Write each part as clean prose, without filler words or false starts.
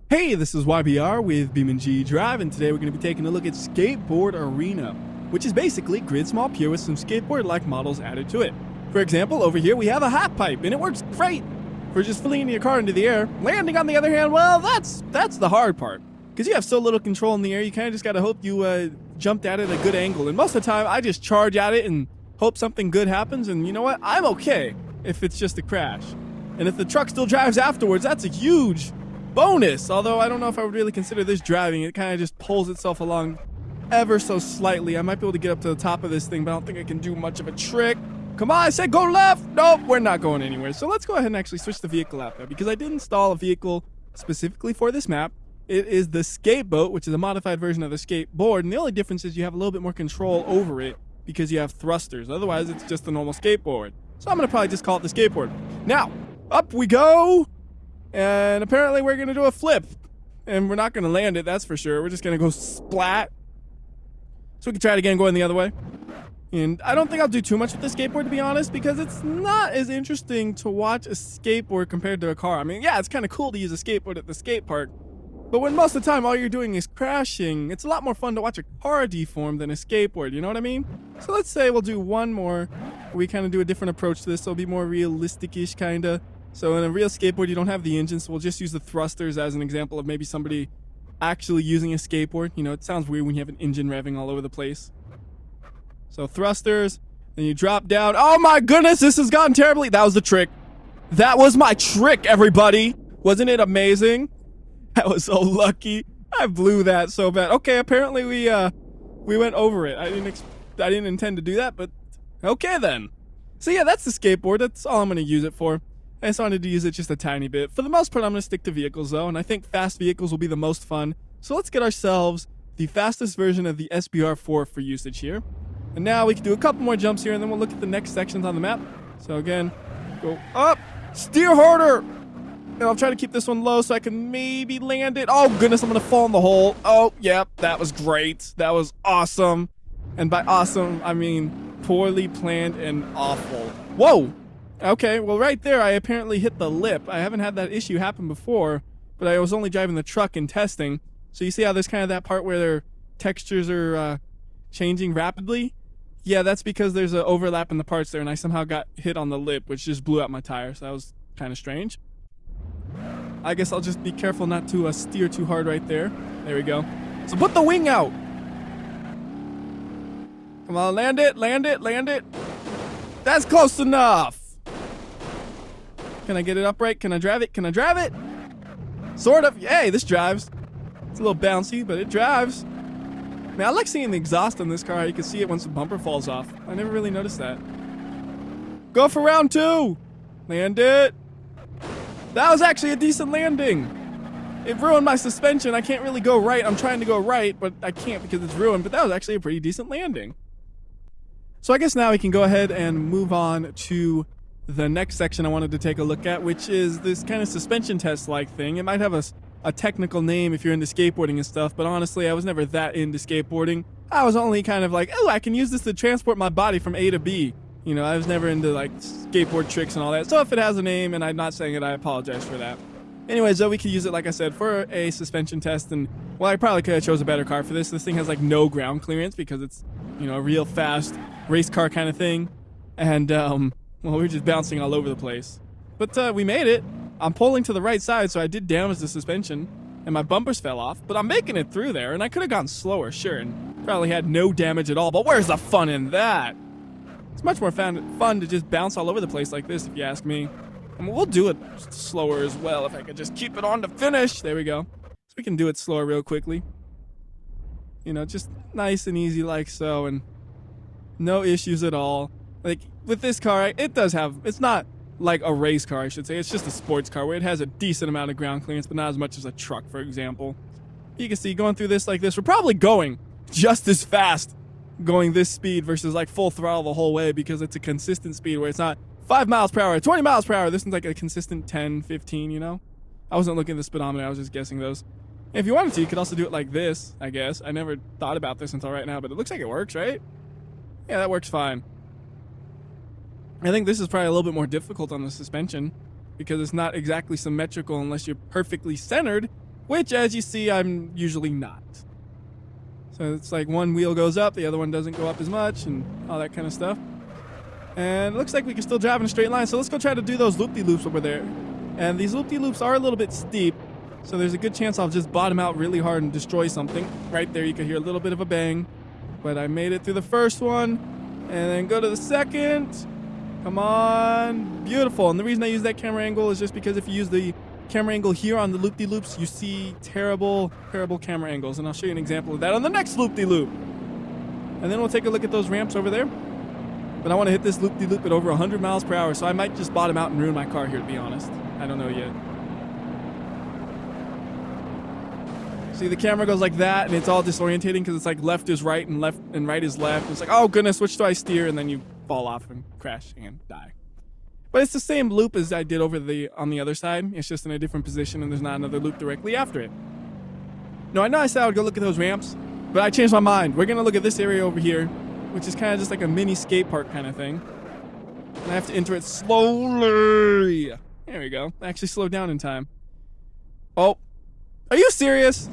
Hey, this is WhyBeAre with BeamNG.drive, and today we're going to be taking a look at Skateboard Arena, which is basically Grid Small Pure with some skateboard-like models added to it. For example, over here we have a half pipe, and it works great for just flinging your car into the air. Landing, on the other hand, well, that's the hard part. Because you have so little control in the air, you kind of just got to hope you jumped at it at a good angle. And most of the time, I just charge at it and hope something good happens, and you know what? I'm okay if it's just a crash. And if the truck still drives afterwards, that's a huge bonus. Although I don't know if I would really consider this driving. It kind of just pulls itself along ever so slightly. I might be able to get up to the top of this thing, but I don't think I can do much of a trick. Come on, I said go left. Nope, we're not going anywhere. So let's go ahead and actually switch the vehicle out there, because I did install a vehicle specifically for this map. It is the Skateboat, which is a modified version of the Skateboard, and the only difference is you have a little bit more control over it because you have thrusters. Otherwise, it's just a normal skateboard. So I'm going to probably just call it the Skateboard. Now, up we go. And apparently we're going to do a flip. And we're not going to land it, that's for sure. We're just going to go splat. So we can try it again going the other way. And I don't think I'll do too much with the skateboard, to be honest, because it's not as interesting to watch a skateboard compared to a car. I mean, yeah, it's kind of cool to use a skateboard at the skate park. But when most of the time all you're doing is crashing, it's a lot more fun to watch a car deform than a skateboard, you know what I mean? So let's say we'll do one more. We kind of do a different approach to this, so it'll be more realistic-ish, kind of. So in a real skateboard, you don't have the engine, so we'll just use the thrusters as an example of maybe somebody actually using a skateboard. You know, it sounds weird when you have an engine revving all over the place. So thrusters, then you drop down. Oh my goodness, this has gotten terribly. That was the trick. That was my trick, everybody. Wasn't it amazing? That was so lucky. I blew that so bad. Okay, apparently we went over it. I didn't intend to do that, but okay then. So yeah, that's the skateboard. That's all I'm going to use it for. I just wanted to use it just a tiny bit. For the most part, I'm going to stick to vehicles, though, and I think fast vehicles will be the most fun. So let's get ourselves the fastest version of the SBR4 for usage here. And now we can do a couple more jumps here, and then we'll look at the next sections on the map. So again, go up, steer harder, and I'll try to keep this one low so I can maybe land it. Oh, goodness, I'm going to fall in the hole. Oh, yep, that was great. That was awesome. And by awesome, I mean poorly planned and awful. Whoa! Okay, well right there I apparently hit the lip. I haven't had that issue happen before, but I was only driving the truck and testing. So you see how there's kind of that part where their textures are changing rapidly? Yeah, that's because there's an overlap in the parts there, and I somehow got hit on the lip, which just blew out my tire, so that was kind of strange. I guess I'll just be careful not to steer too hard right there. There we go. So put the wing out! Come on, land it, land it, land it. That's close enough! Can I get it upright? Can I drive it? Can I drive it? Sort of. Yay, this drives. It's a little bouncy, but it drives. Man, I like seeing the exhaust on this car. You can see it once the bumper falls off. I never really noticed that. Go for round 2. Land it. That was actually a decent landing. It ruined my suspension. I can't really go right. I'm trying to go right, but I can't because it's ruined. But that was actually a pretty decent landing. So I guess now we can go ahead and move on to the next section I wanted to take a look at, which is this kind of suspension test-like thing. It might have a technical name if you're into skateboarding and stuff, but honestly, I was never that into skateboarding. I was only kind of like, oh, I can use this to transport my body from A to B. You know, I was never into, like, skateboard tricks and all that. So if it has a name, and I'm not saying it, I apologize for that. Anyways, though, we could use it, like I said, for a suspension test, and, well, I probably could have chose a better car for this. This thing has, like, no ground clearance because it's, you know, a real fast race car kind of thing. And, well, we were just bouncing all over the place. But we made it. I'm pulling to the right side, so I did damage the suspension, and my bumpers fell off. But I'm making it through there, and I could have gone slower, sure, and probably had no damage at all. But where's the fun in that? It's much more fun to just bounce all over the place like this, if you ask me. I mean, we'll do it slower as well, if I could just keep it on to finish. There we go. So we can do it slower real quickly. You know, just nice and easy like so, and no issues at all. Like, with this car, it's not like a race car, I should say. It's just a sports car where it has a decent amount of ground clearance, but not as much as a truck, for example. You can see, going through this like this, we're probably going just as fast going this speed versus, like, full throttle the whole way, because it's a consistent speed where it's not 5 miles per hour, 20 miles per hour. This one's like a consistent 10, 15, you know? I wasn't looking at the speedometer, I was just guessing those. If you wanted to, you could also do it like this, I guess. I never thought about this until right now, but it looks like it works, right? Yeah, that works fine. I think this is probably a little bit more difficult on the suspension because it's not exactly symmetrical unless you're perfectly centered which, as you see, I'm usually not. So it's like one wheel goes up, the other one doesn't go up as much, and all that kind of stuff. And it looks like we can still drive in a straight line, so let's go try to do those loop-de-loops over there. And these loop-de-loops are a little bit steep, so there's a good chance I'll just bottom out really hard and destroy something. Right there, you can hear a little bit of a bang. But I made it through the first one, and then go to the second. Come on. Beautiful. And the reason I use that camera angle is just because if you use the camera angle here on the loop-de-loops, you see terrible, terrible camera angles. And I'll show you an example of that on the next loop-de-loop. And then we'll take a look at those ramps over there. But I want to hit this loop-de-loop at over 100 miles per hour, so I might just bottom out and ruin my car here, to be honest. I don't know yet. See, the camera goes like that, and it's all disorientating because it's like left is right and right is left. It's like, oh goodness, which do I steer? And then you fall off and crash and die. But it's the same loop as I did on the other side. It's just in a different position, and there's not another loop directly after it. No, I know I said I would go look at those ramps, but I changed my mind. We're gonna look at this area over here, which is kind of just like a mini skate park kind of thing. And I have to enter it slowly. There we go. I actually slowed down in time. Oh, are you serious?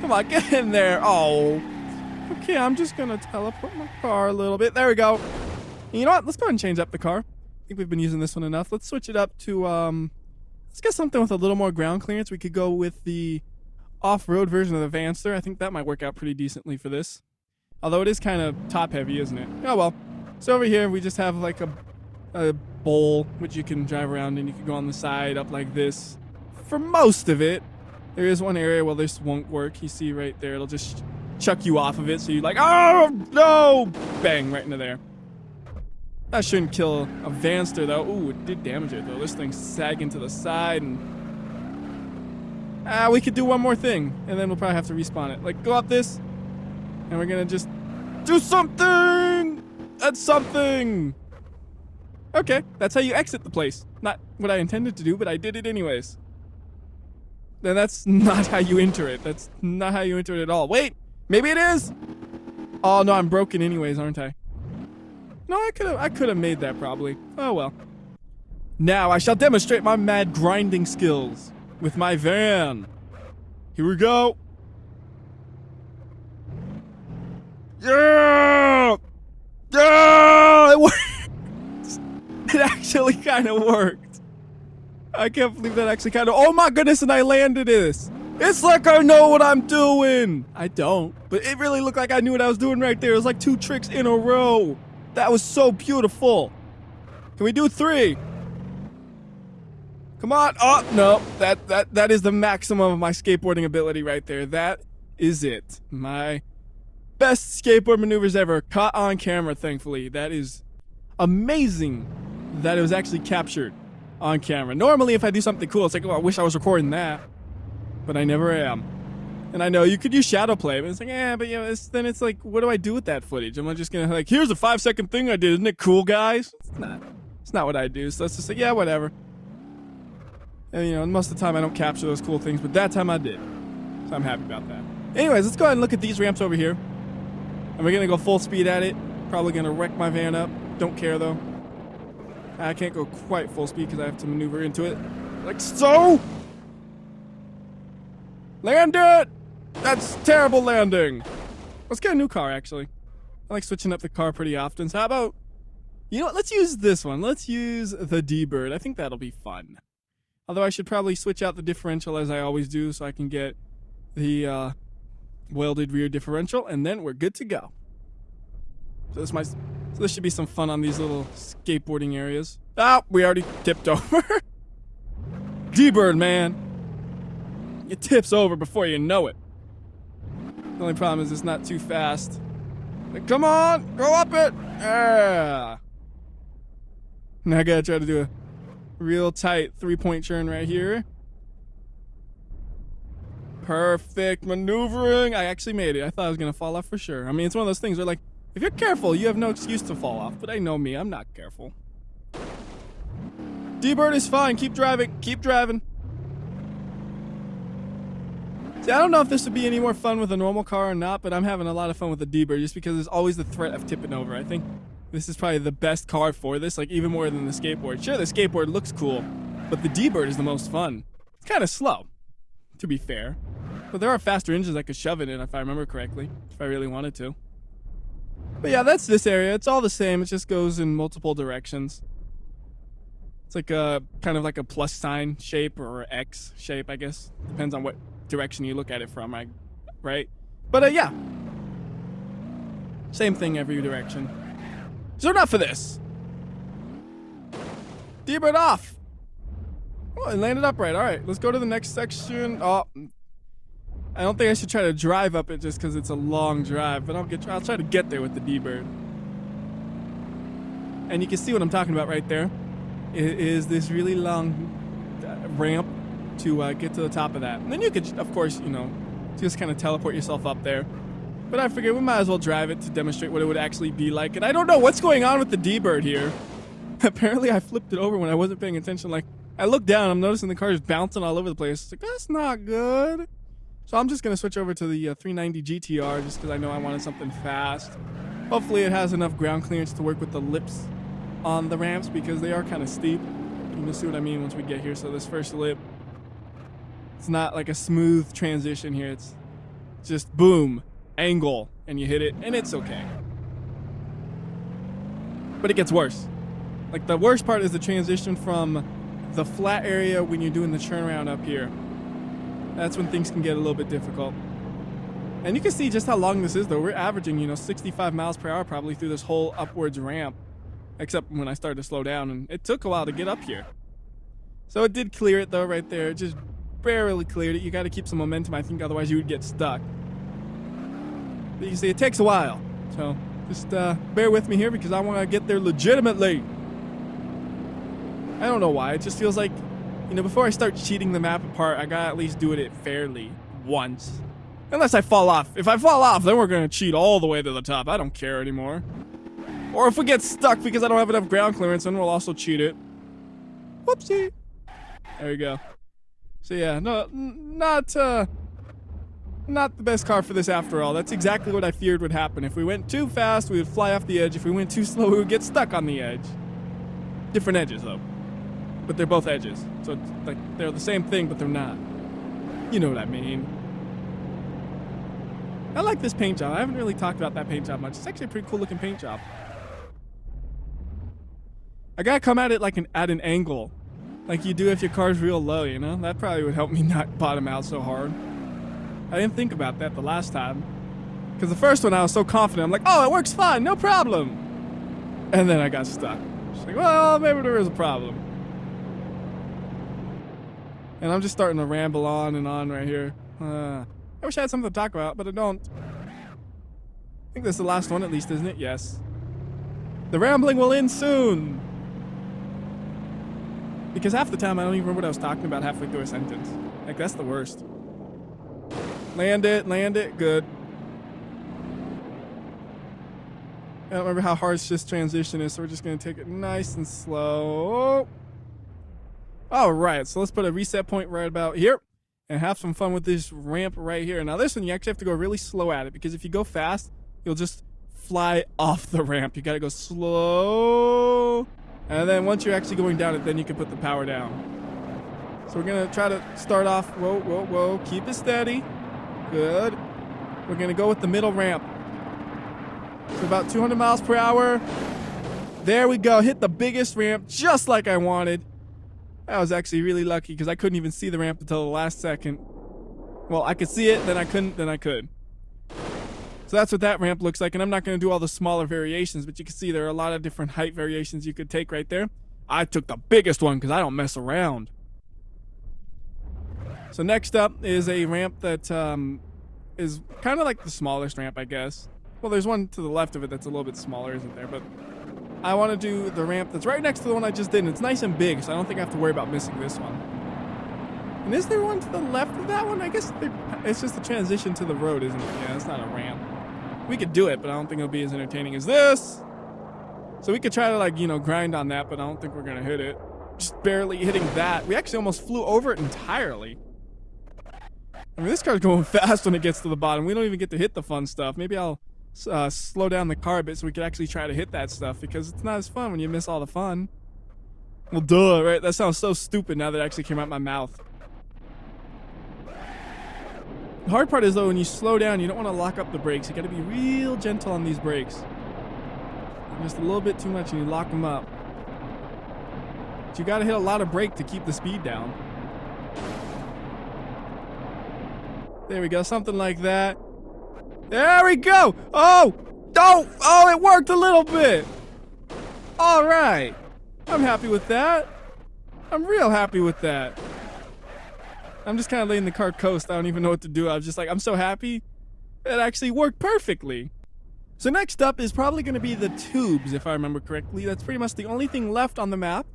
Come on, get in there. Oh. Okay, I'm just gonna teleport my car a little bit. There we go. And you know what? Let's go ahead and change up the car. I think we've been using this one enough. Let's switch it up to, let's get something with a little more ground clearance. We could go with the off-road version of the Vanster. I think that might work out pretty decently for this. Although it is kind of top-heavy, isn't it? Oh, well. So over here, we just have like a bowl, which you can drive around, and you can go on the side up like this. For most of it, there is one area where this won't work. You see right there, it'll just chuck you off of it, so you're like, oh, no! Bang, right into there. That shouldn't kill a Vanster, though. Ooh, it did damage it, though. This thing's sagging to the side, and... we could do one more thing, and then we'll probably have to respawn it. Like, go up this, and we're gonna just do something! That's something! Okay, that's how you exit the place. Not what I intended to do, but I did it anyways. Then that's not how you enter it. That's not how you enter it at all. Wait, maybe it is? Oh, no, I'm broken anyways, aren't I? No, I could have made that probably. Oh, well. Now I shall demonstrate my mad grinding skills with my van. Here we go. Yeah! Yeah! It worked! It actually kind of worked. I can't believe that actually kind of... Oh my goodness, and I landed this. It's like I know what I'm doing. I don't, but it really looked like I knew what I was doing right there. It was like 2 tricks in a row. That was so beautiful. Can we do 3? Come on. Oh, no. That is the maximum of my skateboarding ability right there. That is it. My best skateboard maneuvers ever. Caught on camera, thankfully. That is amazing that it was actually captured on camera. Normally, if I do something cool, it's like, oh, I wish I was recording that. But I never am. And I know you could use shadow play, but it's like, but you know, then it's like, what do I do with that footage? Am I just gonna like, here's a 5-second thing I did, isn't it cool, guys? It's not what I do. So let's just say, yeah, whatever. And you know, most of the time I don't capture those cool things, but that time I did. So I'm happy about that. Anyways, let's go ahead and look at these ramps over here. And we're gonna go full speed at it. Probably gonna wreck my van up. Don't care though. I can't go quite full speed because I have to maneuver into it. Like so! Land it! That's terrible landing. Let's get a new car, actually. I like switching up the car pretty often. So how about, you know what, let's use this one. Let's use the D-Bird. I think that'll be fun. Although I should probably switch out the differential as I always do so I can get the welded rear differential, and then we're good to go. So this should be some fun on these little skateboarding areas. Oh, we already tipped over. D-Bird, man. It tips over before you know it. The only problem is it's not too fast. Like, come on, go up it. Yeah. Now I gotta try to do a real tight 3-point turn right here. Perfect maneuvering. I actually made it. I thought I was gonna fall off for sure. I mean, it's one of those things where like, if you're careful, you have no excuse to fall off. But I know me, I'm not careful. D-Bird is fine. Keep driving. Keep driving. See, I don't know if this would be any more fun with a normal car or not, but I'm having a lot of fun with the D-Bird just because there's always the threat of tipping over. I think this is probably the best car for this, like even more than the skateboard. Sure, the skateboard looks cool, but the D-Bird is the most fun. It's kind of slow. to be fair. But there are faster engines I could shove it in if I remember correctly, if I really wanted to. But yeah, that's this area. It's all the same. It just goes in multiple directions. It's like a kind of like a plus sign shape or X shape, I guess. Depends on what direction you look at it from, right? But yeah. Same thing every direction. So enough of this. D-bird off. Oh, it landed upright. All right, let's go to the next section. Oh, I don't think I should try to drive up it just because it's a long drive, but I'll try to get there with the D-bird. And you can see what I'm talking about right there. It is this really long ramp to get to the top of that. And then you could, of course, just kind of teleport yourself up there. But I figured we might as well drive it to demonstrate what it would actually be like. And I don't know what's going on with the D-bird here. Apparently I flipped it over when I wasn't paying attention. Like, I looked down, I'm noticing the car is bouncing all over the place. It's like, that's not good. So I'm just going to switch over to the 390 GTR just because I know I wanted something fast. Hopefully it has enough ground clearance to work with the lips on the ramps because they are kind of steep. You can see what I mean once we get here. So this first lip, it's not like a smooth transition here. It's just boom, angle, and you hit it, and it's okay. But it gets worse. Like, the worst part is the transition from the flat area when you're doing the turnaround up here. That's when things can get a little bit difficult. And you can see just how long this is, though. We're averaging, 65 miles per hour probably through this whole upwards ramp. Except when I started to slow down, and it took a while to get up here. So it did clear it, though, right there. It just barely cleared it. You got to keep some momentum, I think, otherwise you would get stuck. But you can see it takes a while. So just bear with me here because I want to get there legitimately. I don't know why. It just feels like, before I start cheating the map apart, I gotta at least do it fairly once. Unless I fall off. If I fall off, then we're gonna cheat all the way to the top. I don't care anymore. Or if we get stuck because I don't have enough ground clearance, then we'll also cheat it. Whoopsie. There we go. So yeah, no, not the best car for this after all. That's exactly what I feared would happen. If we went too fast, we would fly off the edge. If we went too slow, we would get stuck on the edge. Different edges, though. But they're both edges. So it's like they're the same thing, but they're not. You know what I mean. I like this paint job. I haven't really talked about that paint job much. It's actually a pretty cool looking paint job. I gotta come at it like at an angle. Like you do if your car's real low, That probably would help me not bottom out so hard. I didn't think about that the last time. Because the first one I was so confident. I'm like, oh, it works fine, no problem. And then I got stuck. Just like, well, maybe there is a problem. And I'm just starting to ramble on and on right here. I wish I had something to talk about, but I don't. I think this is the last one at least, isn't it? Yes. The rambling will end soon. Because half the time I don't even remember what I was talking about halfway through a sentence. Like, that's the worst. Land it, good. I don't remember how harsh this transition is, so we're just going to take it nice and slow. Alright, so let's put a reset point right about here and have some fun with this ramp right here. Now this one, you actually have to go really slow at it because if you go fast, you'll just fly off the ramp. You got to go slow. And then once you're actually going down it, then you can put the power down. So we're going to try to start off. Whoa. Keep it steady. Good. We're going to go with the middle ramp. So about 200 miles per hour. There we go. Hit the biggest ramp just like I wanted. I was actually really lucky because I couldn't even see the ramp until the last second. Well, I could see it, then I couldn't, then I could. So that's what that ramp looks like, and I'm not going to do all the smaller variations, but you can see there are a lot of different height variations you could take right there. I took the biggest one because I don't mess around. So next up is a ramp that is kind of like the smallest ramp, I guess. Well, there's one to the left of it that's a little bit smaller, isn't there? But I want to do the ramp that's right next to the one I just did, and it's nice and big, so I don't think I have to worry about missing this one. And is there one to the left of that one? I guess it's just a transition to the road, isn't it? Yeah, it's not a ramp. We could do it, but I don't think it'll be as entertaining as this. So we could try to, grind on that, but I don't think we're going to hit it. Just barely hitting that. We actually almost flew over it entirely. I mean, this car's going fast when it gets to the bottom. We don't even get to hit the fun stuff. Maybe I'll slow down the car a bit so we could actually try to hit that stuff because it's not as fun when you miss all the fun. Well, duh, right? That sounds so stupid now that it actually came out my mouth. The hard part is, though, when you slow down, you don't want to lock up the brakes. You got to be real gentle on these brakes. Just a little bit too much and you lock them up. But you got to hit a lot of brake to keep the speed down. There we go, something like that. There we go! Oh! Oh, it worked a little bit! Alright. I'm happy with that. I'm real happy with that. I'm just kind of letting the car coast. I don't even know what to do. I was just like, I'm so happy. It actually worked perfectly. So next up is probably going to be the tubes, if I remember correctly. That's pretty much the only thing left on the map.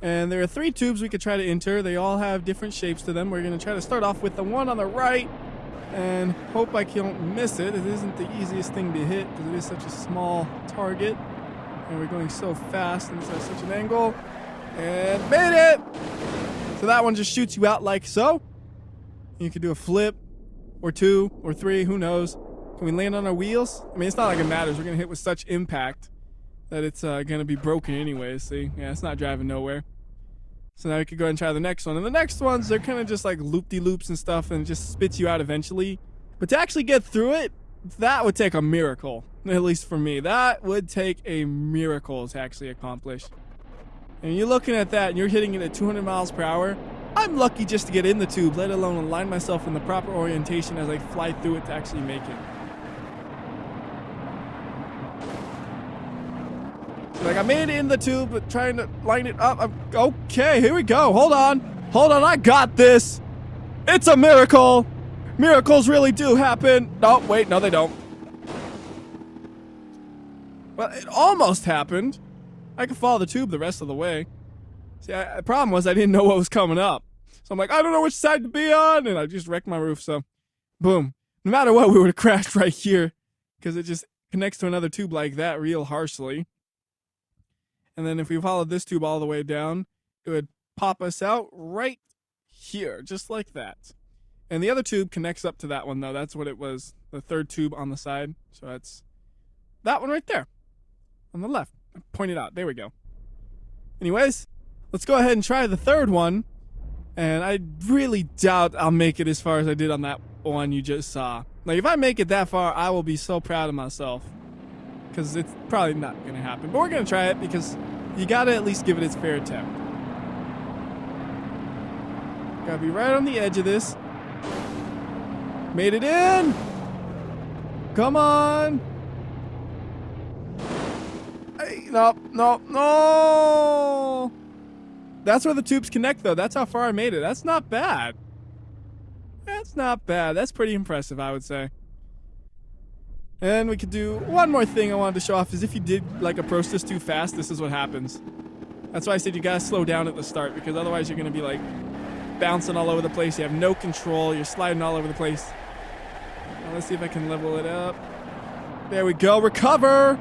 And there are 3 tubes we could try to enter. They all have different shapes to them. We're going to try to start off with the one on the right and hope I don't miss it. It isn't the easiest thing to hit because it is such a small target. And we're going so fast and it's at such an angle. And made it! So that one just shoots you out like so. You could do a flip or 2 or 3, who knows. Can we land on our wheels? I mean, it's not like it matters. We're going to hit with such impact that it's going to be broken anyways. See? Yeah, it's not driving nowhere. So now we could go ahead and try the next one. And the next ones, they're kind of just like loop-de-loops and stuff and it just spits you out eventually. But to actually get through it, that would take a miracle. At least for me. That would take a miracle to actually accomplish. And you're looking at that and you're hitting it at 200 miles per hour. I'm lucky just to get in the tube, let alone align myself in the proper orientation as I fly through it to actually make it. Like, I made it in the tube, but trying to line it up. Okay, here we go. Hold on. Hold on, I got this. It's a miracle. Miracles really do happen. No, wait, no, they don't. Well, it almost happened. I could follow the tube the rest of the way. See, the problem was I didn't know what was coming up. So I'm like, I don't know which side to be on, and I just wrecked my roof, so boom. No matter what, we would have crashed right here because it just connects to another tube like that real harshly. And then if we followed this tube all the way down, it would pop us out right here, just like that. And the other tube connects up to that one, though. That's what it was, the third tube on the side. So that's that one right there on the left. I pointed out. There we go. Anyways, let's go ahead and try the third one. And I really doubt I'll make it as far as I did on that one you just saw. Like, if I make it that far, I will be so proud of myself. Because it's probably not going to happen. But we're going to try it because you got to at least give it its fair attempt. Got to be right on the edge of this. Made it in! Come on! Hey, no! That's where the tubes connect, though. That's how far I made it. That's not bad. That's not bad. That's pretty impressive, I would say. And we could do one more thing I wanted to show off is if you did like approach this too fast, this is what happens. That's why I said you gotta slow down at the start because otherwise you're gonna be like bouncing all over the place. You have no control. You're sliding all over the place. Now let's see if I can level it up. There we go. Recover.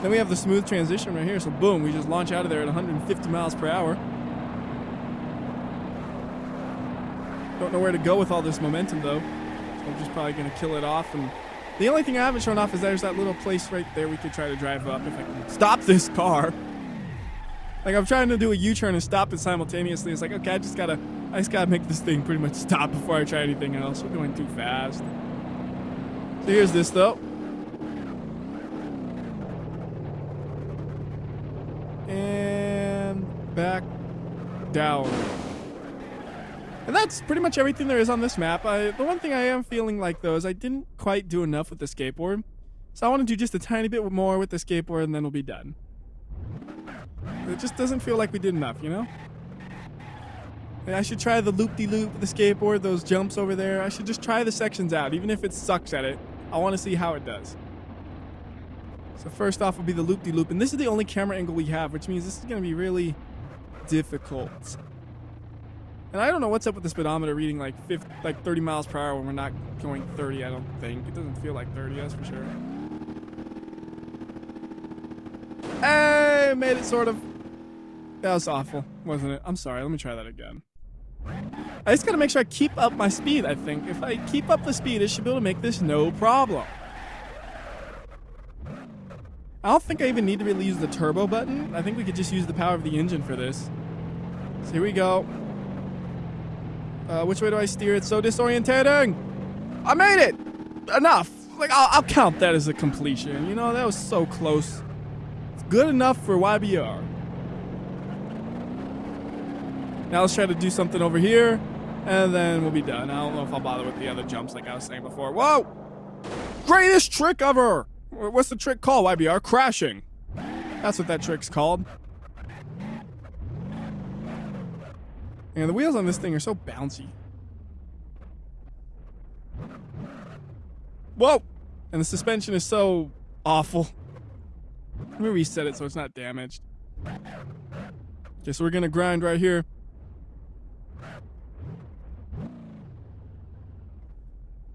Then we have the smooth transition right here. So boom, we just launch out of there at 150 miles per hour. Don't know where to go with all this momentum though. I'm just probably going to kill it off. And the only thing I haven't shown off is there's that little place right there we could try to drive up if I can stop this car. Like, I'm trying to do a U-turn and stop it simultaneously. It's like, okay, I just gotta make this thing pretty much stop before I try anything else. We're going too fast. So here's this, though. And back down. And that's pretty much everything there is on this map. The one thing I am feeling like, though, is I didn't quite do enough with the skateboard. So I want to do just a tiny bit more with the skateboard, and then we'll be done. It just doesn't feel like we did enough, you know? I should try the loop-de-loop with the skateboard, those jumps over there. I should just try the sections out, even if it sucks at it. I want to see how it does. So first off will be the loop-de-loop, and this is the only camera angle we have, which means this is going to be really difficult. And I don't know what's up with the speedometer reading like 30 miles per hour when we're not going 30, I don't think. It doesn't feel like 30, that's for sure. Hey, made it sort of. That was awful, wasn't it? I'm sorry, let me try that again. I just gotta make sure I keep up my speed, I think. If I keep up the speed, it should be able to make this no problem. I don't think I even need to really use the turbo button. I think we could just use the power of the engine for this. So here we go. Which way do I steer? It's so disorientating. I made it. Enough. Like, I'll count that as a completion. You know, that was so close. It's good enough for WhyBeAre. Now let's try to do something over here, and then we'll be done. I don't know if I'll bother with the other jumps like I was saying before. Whoa! Greatest trick ever! What's the trick called, WhyBeAre? Crashing. That's what that trick's called. And the wheels on this thing are so bouncy. Whoa! And the suspension is so awful. Let me reset it so it's not damaged. Okay, so we're gonna grind right here.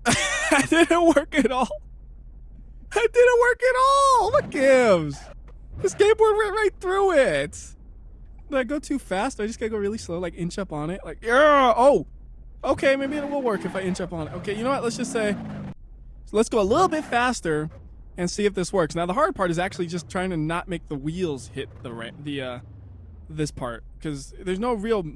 That didn't work at all. That didn't work at all. What gives? The skateboard went right through it. Did I go too fast? I just gotta go really slow, like inch up on it. Like, yeah. Oh, okay, maybe it will work if I inch up on it. Okay, you know what? Let's just say, so let's go a little bit faster and see if this works. Now the hard part is actually just trying to not make the wheels hit this part, because there's no real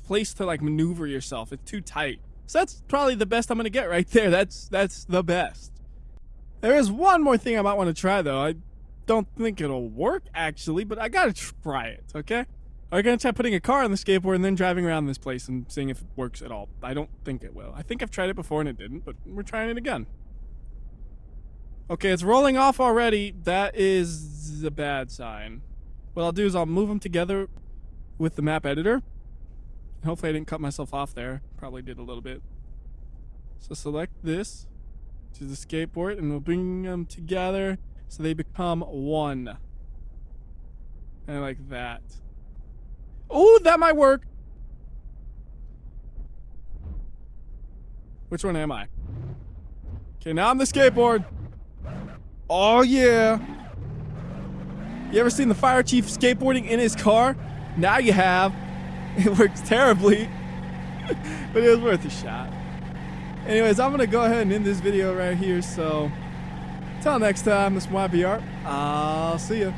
place to like maneuver yourself. It's too tight. So that's probably the best I'm gonna get right there. That's the best. There is one more thing I might want to try though. I don't think it'll work actually, but I gotta try it. Okay. Are you gonna try putting a car on the skateboard and then driving around this place and seeing if it works at all? I don't think it will. I think I've tried it before and it didn't, but we're trying it again. Okay, it's rolling off already. That is a bad sign. What I'll do is I'll move them together with the map editor. Hopefully I didn't cut myself off there. Probably did a little bit. So select this, which is the skateboard, and we'll bring them together so they become one. And like that. Oh, that might work. Which one am I? Okay, now I'm the skateboard. Oh yeah. You ever seen the fire chief skateboarding in his car? Now you have. It works terribly, but it was worth a shot. Anyways, I'm gonna go ahead and end this video right here. So, till next time, this is WhyBeAre. I'll see ya.